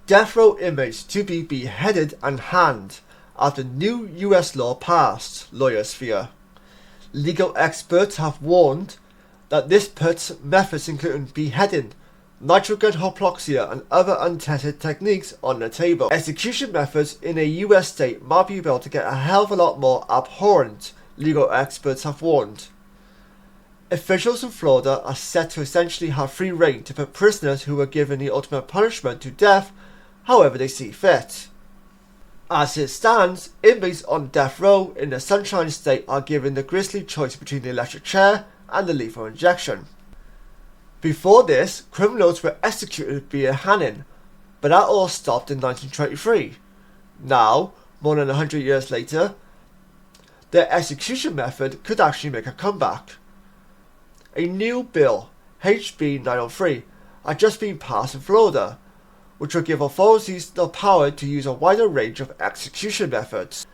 death row inmates to be beheaded and hanged after new US law passed, lawyers fear. Legal experts have warned that this puts methods including beheading, nitrogen hypoxia and other untested techniques on the table. Execution methods in a US state might be able to get a hell of a lot more abhorrent, legal experts have warned. Officials in Florida are set to essentially have free rein to put prisoners who were given the ultimate punishment to death however they see fit. As it stands, inmates on death row in the Sunshine State are given the grisly choice between the electric chair and the lethal injection. Before this, criminals were executed via hanging, but that all stopped in 1923. Now, more than 100 years later, the execution method could actually make a comeback. A new bill, HB 903, had just been passed in Florida, which will give authorities the power to use a wider range of execution methods.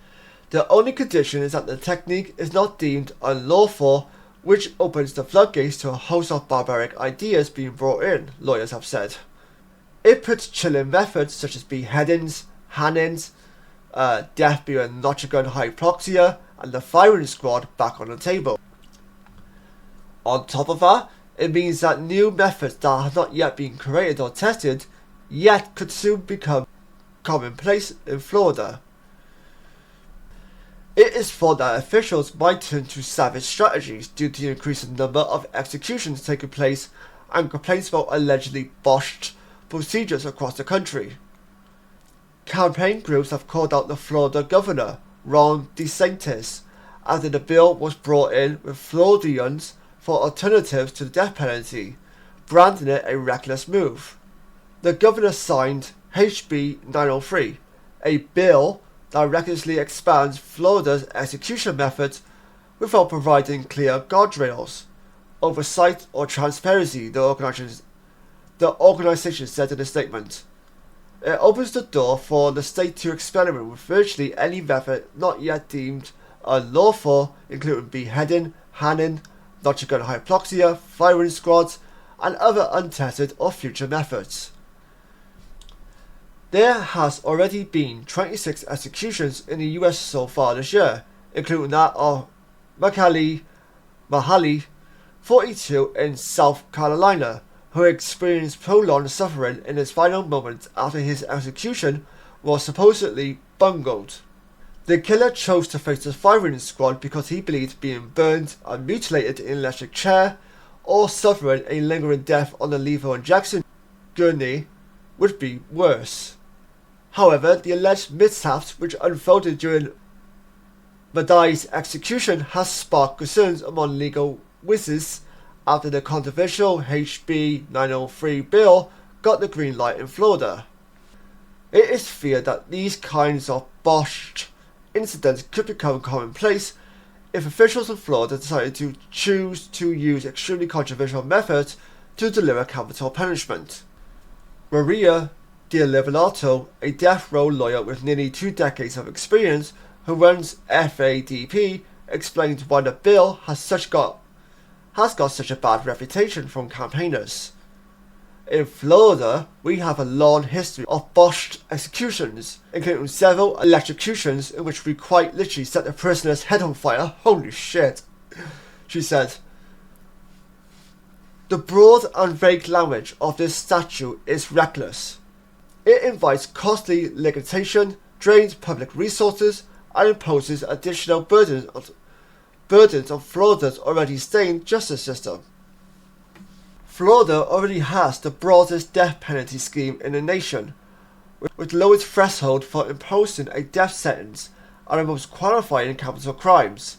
The only condition is that the technique is not deemed unlawful, which opens the floodgates to a host of barbaric ideas being brought in, lawyers have said. It puts chilling methods such as beheadings, hangings, death via nitrogen hypoxia, and the firing squad back on the table. On top of that, it means that new methods that have not yet been created or tested yet could soon become commonplace in Florida. It is thought that officials might turn to savage strategies due to the increasing number of executions taking place and complaints about allegedly botched procedures across the country. Campaign groups have called out the Florida governor, Ron DeSantis, after the bill was brought in with Floridians for alternatives to the death penalty, branding it a reckless move. The governor signed HB 903, a bill that recklessly expands Florida's execution methods without providing clear guardrails, oversight or transparency, the organization said in a statement. It opens the door for the state to experiment with virtually any method not yet deemed unlawful, including beheading, hanging, nitrogen hypoxia, firing squads, and other untested or future methods. There has already been 26 executions in the US so far this year, including that of Mahali, 42 in South Carolina, who experienced prolonged suffering in his final moments after his execution was supposedly bungled. The killer chose to face the firing squad because he believed being burned and mutilated in an electric chair or suffering a lingering death on the lethal injection gurney would be worse. However, the alleged mishaps which unfolded during Madai's execution has sparked concerns among legal whizzes after the controversial HB 903 bill got the green light in Florida. It is feared that these kinds of botched incidents could become commonplace if officials in Florida decided to choose to use extremely controversial methods to deliver capital punishment. Maria D'Olivato, a death row lawyer with nearly 2 decades of experience who runs FADP, explained why the bill has got such a bad reputation from campaigners. In Florida, we have a long history of botched executions, including several electrocutions in which we quite literally set the prisoner's head on fire. Holy shit, she said. The broad and vague language of this statute is reckless. It invites costly litigation, drains public resources, and imposes additional burdens on Florida's already strained justice system. Florida already has the broadest death penalty scheme in the nation, with the lowest threshold for imposing a death sentence and the most qualifying capital crimes.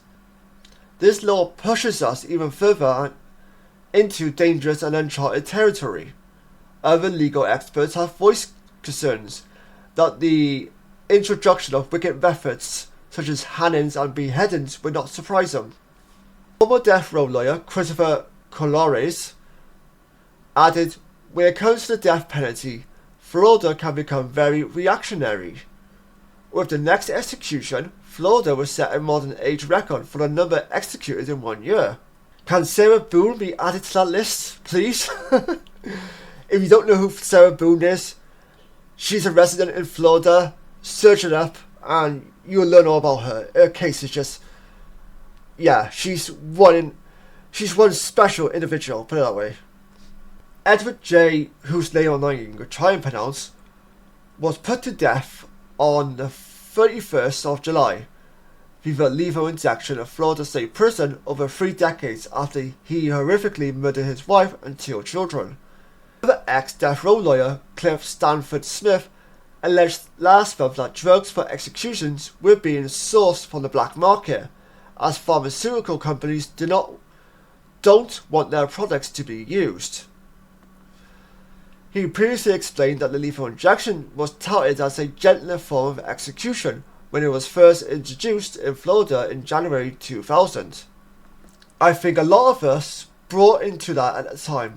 This law pushes us even further into dangerous and uncharted territory. Other legal experts have voiced concerns that the introduction of wicked methods such as hangings and beheadings would not surprise them. Former death row lawyer Christopher Colores added, "When it comes to the death penalty, Florida can become very reactionary. With the next execution, Florida will set a modern age record for the number executed in 1 year. Can Sarah Boone be added to that list, please?" If you don't know who Sarah Boone is, She's a resident in Florida. Search it up and you'll learn all about her. Her case is just, yeah, she's one special individual, put it that way. Edward J., whose name I'm not even going to try and pronounce, was put to death on the 31st of July via lethal injection at Florida State Prison over 3 decades after he horrifically murdered his wife and 2 children. Another ex-death row lawyer, Cliff Stanford Smith, alleged last month that drugs for executions were being sourced from the black market, as pharmaceutical companies don't want their products to be used. He previously explained that the lethal injection was touted as a gentler form of execution when it was first introduced in Florida in January 2000. I think a lot of us bought into that at the time,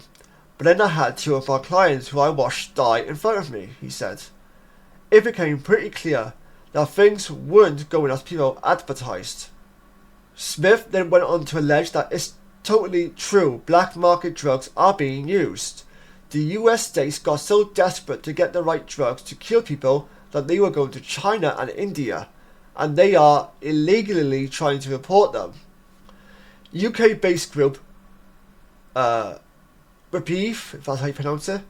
but then I had 2 of my clients who I watched die in front of me, he said. It became pretty clear that things weren't going as people advertised. Smith then went on to allege that it's totally true black market drugs are being used. The US states got so desperate to get the right drugs to kill people that they were going to China and India, and they are illegally trying to import them. UK-based group Reprieve, if that's how you pronounce it,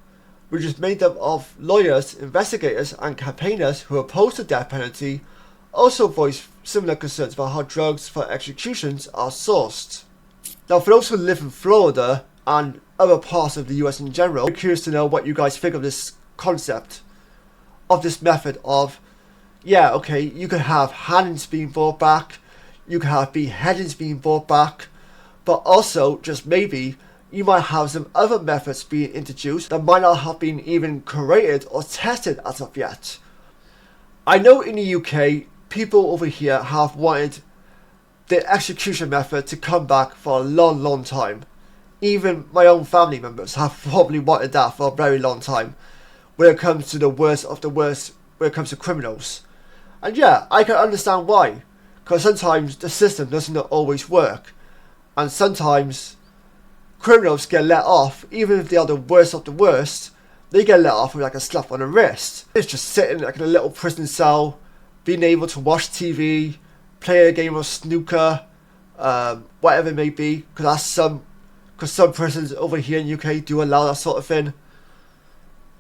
which is made up of lawyers, investigators and campaigners who oppose the death penalty, also voiced similar concerns about how drugs for executions are sourced. Now, for those who live in Florida and other parts of the US in general, I'm curious to know what you guys think of this concept, of this method of, yeah, okay, you could have hangings being brought back, you could have beheadings being brought back, but also, just maybe, you might have some other methods being introduced that might not have been even created or tested as of yet. I know in the UK, people over here have wanted the execution method to come back for a long time. Even my own family members have probably wanted that for a very long time when it comes to the worst of the worst, when it comes to criminals. And yeah, I can understand why, because sometimes the system doesn't always work, and sometimes criminals get let off, even if they are the worst of the worst, they get let off with like a slap on the wrist. It's just sitting like in a little prison cell, being able to watch TV, play a game of snooker, whatever it may be, because some prisons over here in UK do allow that sort of thing.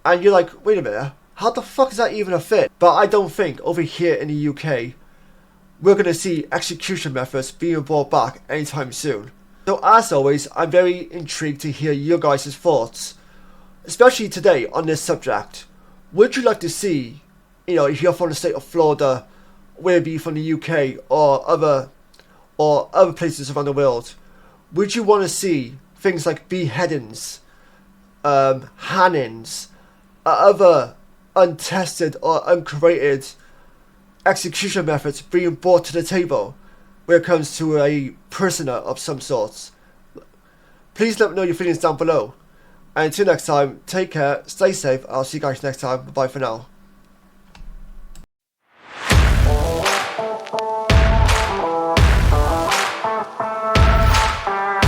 And you're like, wait a minute, how the fuck is that even a thing? But I don't think over here in the UK we're going to see execution methods being brought back anytime soon. So as always, I'm very intrigued to hear your guys' thoughts, especially today on this subject. Would you like to see, if you're from the state of Florida, whether it be from the UK or other places around the world, would you want to see things like beheadings, hangings, other untested or uncreated execution methods being brought to the table when it comes to a prisoner of some sort? Please let me know your feelings down below. And until next time, take care, stay safe, I'll see you guys next time. Bye for now.